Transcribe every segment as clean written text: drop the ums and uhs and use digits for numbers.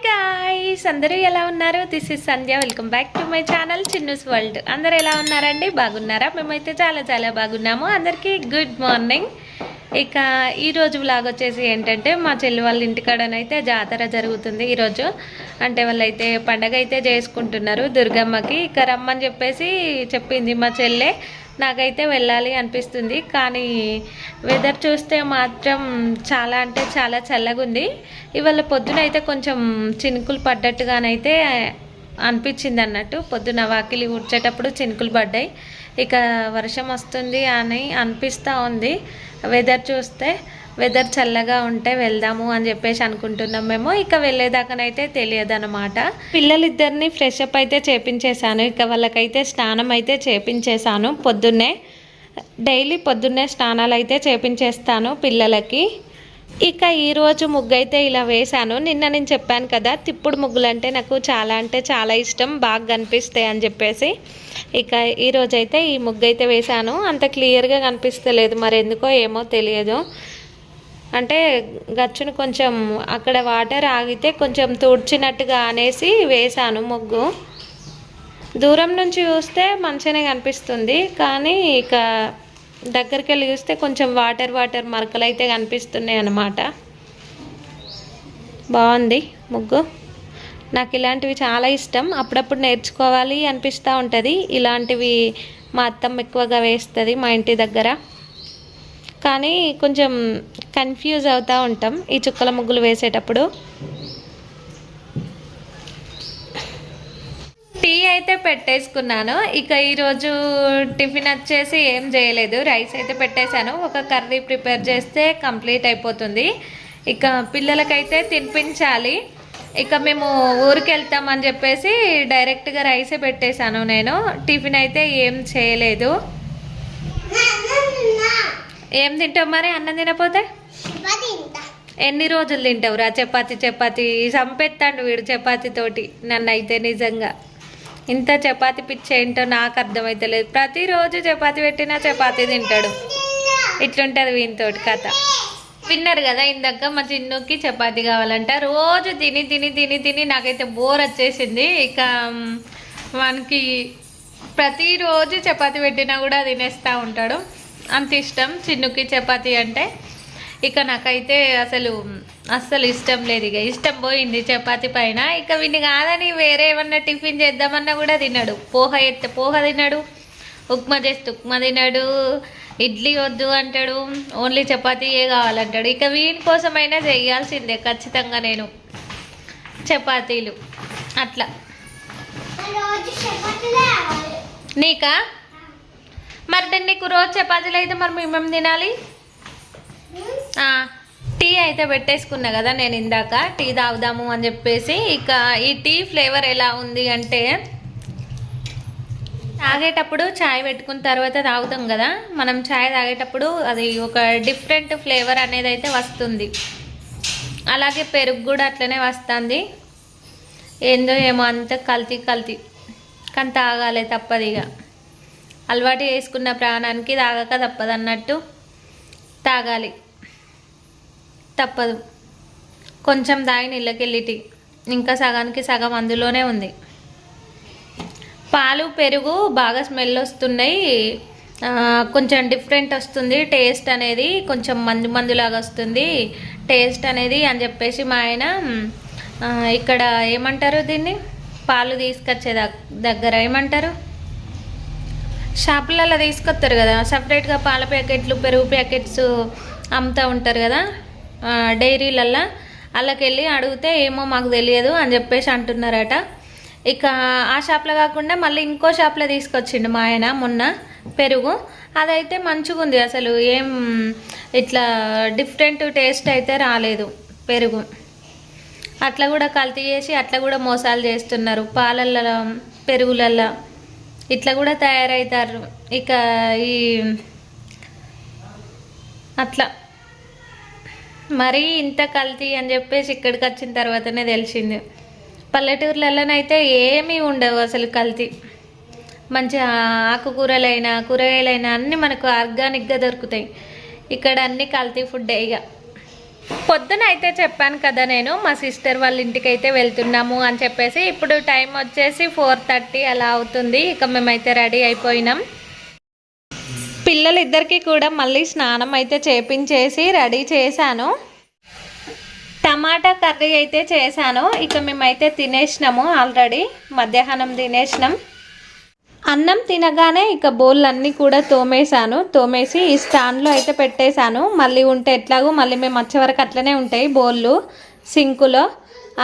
Guys, అందరూ ఎలా ఉన్నారు? This is Sandhya. Welcome back to my channel Chinnu's world. అందరూ ఎలా ఉన్నారండి? బాగున్నారా? మేమైతే చాలా చాలా బాగున్నాము. అందరికీ గుడ్ మార్నింగ్. ఇక ఈరోజు వ్లాగ్ వచ్చేసి ఏంటంటే, మా చెల్లి వాళ్ళ ఇంటికాడనైతే జాతర జరుగుతుంది ఈరోజు. అంటే వాళ్ళైతే పండగ అయితే చేసుకుంటున్నారు దుర్గమ్మకి. ఇక రమ్మని చెప్పేసి చెప్పింది మా చెల్లె. నాకైతే వెళ్ళాలి అనిపిస్తుంది, కానీ వెదర్ చూస్తే మాత్రం చాలా అంటే చాలా చల్లగా ఉంది. ఇవాళ పొద్దున అయితే కొంచెం చినుకులు పడ్డట్టుగానైతే అనిపించింది అన్నట్టు. పొద్దున వాకిలి ఊడ్చేటప్పుడు చినుకులు పడ్డాయి. ఇక వర్షం వస్తుంది అని అనిపిస్తూ ఉంది. వెదర్ చూస్తే వెదర్ చల్లగా ఉంటే వెళ్దాము అని చెప్పేసి అనుకుంటున్నాం మేము. ఇక వెళ్ళేదాకానైతే తెలియదు అనమాట. పిల్లలిద్దరిని ఫ్రెష్ అప్ అయితే చేపించేశాను. ఇక వాళ్ళకైతే స్నానం అయితే చేపించేశాను పొద్దున్నే. డైలీ పొద్దున్నే స్నానాలు అయితే చేపించేస్తాను పిల్లలకి. ఇక ఈరోజు ముగ్గు అయితే ఇలా వేశాను. నిన్న నేను చెప్పాను కదా, తిప్పుడు ముగ్గులు అంటే నాకు చాలా అంటే చాలా ఇష్టం, బాగా కనిపిస్తాయి అని చెప్పేసి. ఇక ఈరోజైతే ఈ ముగ్గు అయితే వేశాను. అంత క్లియర్గా కనిపిస్తలేదు, మరి ఎందుకో ఏమో తెలియదు. అంటే గచ్చును కొంచెం అక్కడ వాటర్ ఆగితే కొంచెం తుడిచినట్టుగా అనేసి వేశాను ముగ్గు. దూరం నుంచి చూస్తే మంచిగానే కనిపిస్తుంది, కానీ ఇక దగ్గరికి వెళ్ళి చూస్తే కొంచెం వాటర్ మరకలు అయితే కనిపిస్తున్నాయి అన్నమాట. బాగుంది ముగ్గు. నాకు ఇలాంటివి చాలా ఇష్టం. అప్పుడప్పుడు నేర్చుకోవాలి అనిపిస్తూ ఉంటుంది. ఇలాంటివి మా అత్తమ్మ ఎక్కువగా వేస్తుంది మా ఇంటి దగ్గర. కానీ కొంచెం కన్ఫ్యూజ్ అవుతూ ఉంటాం ఈ చుక్కల ముగ్గులు వేసేటప్పుడు. టీ అయితే పెట్టేసుకున్నాను. ఇక ఈరోజు టిఫిన్ వచ్చేసి ఏం చేయలేదు, రైస్ అయితే పెట్టేశాను. ఒక కర్రీ ప్రిపేర్ చేస్తే కంప్లీట్ అయిపోతుంది. ఇక పిల్లలకైతే తినిపించాలి. ఇక మేము ఊరికి వెళ్తామని చెప్పేసి డైరెక్ట్గా రైసే పెట్టేశాను నేను. టిఫిన్ అయితే ఏం చేయలేదు. ఏం తింటావు మరి అన్నం తినపోతే? ఎన్ని రోజులు తింటావురా చపాతి? చంపేస్తాడు వీడు చపాతీతోటి నన్ను అయితే. నిజంగా ఇంత చపాతీ పిచ్చి ఏంటో నాకు అర్థమైతే లేదు. ప్రతిరోజు చపాతీ పెట్టినా చపాతీ తింటాడు. ఇట్లుంటుంది వీనితోటి కథ. విన్నారు కదా ఇందాక మా చిన్నుకి చపాతీ కావాలంట. రోజు తిని తిని తిని తిని నాకైతే బోర్ వచ్చేసింది. ఇక మనకి ప్రతిరోజు చపాతీ పెట్టినా కూడా తినేస్తూ ఉంటాడు. అంత ఇష్టం చిన్నుకి చపాతీ అంటే. ఇక నాకైతే అస్సలు ఇష్టం లేదు. ఇక ఇష్టం పోయింది చపాతీ పైన. ఇక వీడిని కాదని వేరే ఏమన్నా టిఫిన్ చేద్దామన్నా కూడా తినడు. పోహ ఎత్తే పోహ తినడు, ఉప్మా చేస్తే ఉప్మా తినడు, ఇడ్లీ వద్దు అంటాడు, ఓన్లీ చపాతీయే కావాలంటాడు. ఇక వీని కోసమైనా చేయాల్సిందే ఖచ్చితంగా నేను చపాతీలు. అట్లా నీకా? మరి నీకు రోజు చపాతీలు అయితే మరి మేము తినాలి. టీ అయితే పెట్టేసుకున్నా కదా నేను ఇందాక, టీ తాగుదాము అని చెప్పేసి. ఇక ఈ టీ ఫ్లేవర్ ఎలా ఉంది అంటే, తాగేటప్పుడు చాయ్ పెట్టుకున్న తర్వాత తాగుతాం కదా మనం, చాయ్ తాగేటప్పుడు అది ఒక డిఫరెంట్ ఫ్లేవర్ అనేది అయితే వస్తుంది. అలాగే పెరుగు కూడా అట్లనే వస్తుంది. ఏందో ఏమో అంత కల్తీ కానీ తాగాలి తప్పదు. ఇక అలవాటు చేసుకున్న ప్రాణానికి తాగక తప్పదు అన్నట్టు తాగాలి, తప్పదు. కొంచెం తాగి నీళ్ళకెళ్ళిటి ఇంకా సగానికి సగం అందులోనే ఉంది. పాలు పెరుగు బాగా స్మెల్ వస్తున్నాయి. కొంచెం డిఫరెంట్ వస్తుంది టేస్ట్ అనేది, కొంచెం మందులాగా వస్తుంది టేస్ట్ అనేది అని చెప్పేసి మా ఆయన ఇక్కడ ఏమంటారు దీన్ని, పాలు తీసుకొచ్చే దగ్గర ఏమంటారు, షాపులలో తీసుకొస్తారు కదా సపరేట్గా పాల ప్యాకెట్లు పెరుగు ప్యాకెట్స్ అమ్ముతూ ఉంటారు కదా డైరీలల్లో. అలాకెళ్ళి అడిగితే ఏమో మాకు తెలియదు అని చెప్పేసి అంటున్నారట. ఇక ఆ షాప్లో కాకుండా మళ్ళీ ఇంకో షాప్లో తీసుకొచ్చిండు మా ఆయన మొన్న పెరుగు. అదైతే మంచిగా ఉంది, అసలు ఏం ఇట్లా డిఫరెంట్ టేస్ట్ అయితే రాలేదు పెరుగు. అట్లా కూడా కల్తీ చేసి అట్లా కూడా మోసాలు చేస్తున్నారు పాలల్లో పెరుగులల్లో, ఇట్లా కూడా తయారవుతారు. ఇక ఈ అట్లా మరీ ఇంత కల్తీ అని చెప్పేసి ఇక్కడికి వచ్చిన తర్వాతనే తెలిసింది. పల్లెటూర్లలోనైతే ఏమీ ఉండవు అసలు కల్తీ. మంచిగా ఆకుకూరలైనా కూరగాయలైనా అన్నీ మనకు ఆర్గానిక్గా దొరుకుతాయి. ఇక్కడ అన్నీ కల్తీ ఫుడ్డే. ఇక పొద్దున అయితే చెప్పాను కదా నేను మా సిస్టర్ వాళ్ళ ఇంటికి అయితే వెళ్తున్నాము అని చెప్పేసి. ఇప్పుడు టైం వచ్చేసి 4:30 అలా అవుతుంది. ఇక మేమైతే రెడీ అయిపోయినాం. పిల్లలిద్దరికీ కూడా మళ్ళీ స్నానం అయితే చేపించేసి రెడీ చేశాను. టమాటా కర్రీ అయితే చేశాను. ఇక మేమైతే తినేసినాము, ఆల్రెడీ మధ్యాహ్నం తినేసినాం. అన్నం తినగానే ఇక బౌల్లన్నీ కూడా తోమేసి ఈ స్టాండ్లో అయితే పెట్టేశాను. మళ్ళీ ఉంటే ఎట్లాగో మళ్ళీ మేము వచ్చే వరకు అట్లనే ఉంటాయి బౌళ్ళు సింకులో,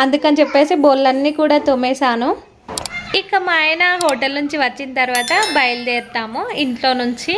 అందుకని చెప్పేసి బౌల్లన్నీ కూడా తోమేశాను. ఇక మా ఆయన హోటల్ నుంచి వచ్చిన తర్వాత బయలుదేరుతాము ఇంట్లో నుంచి.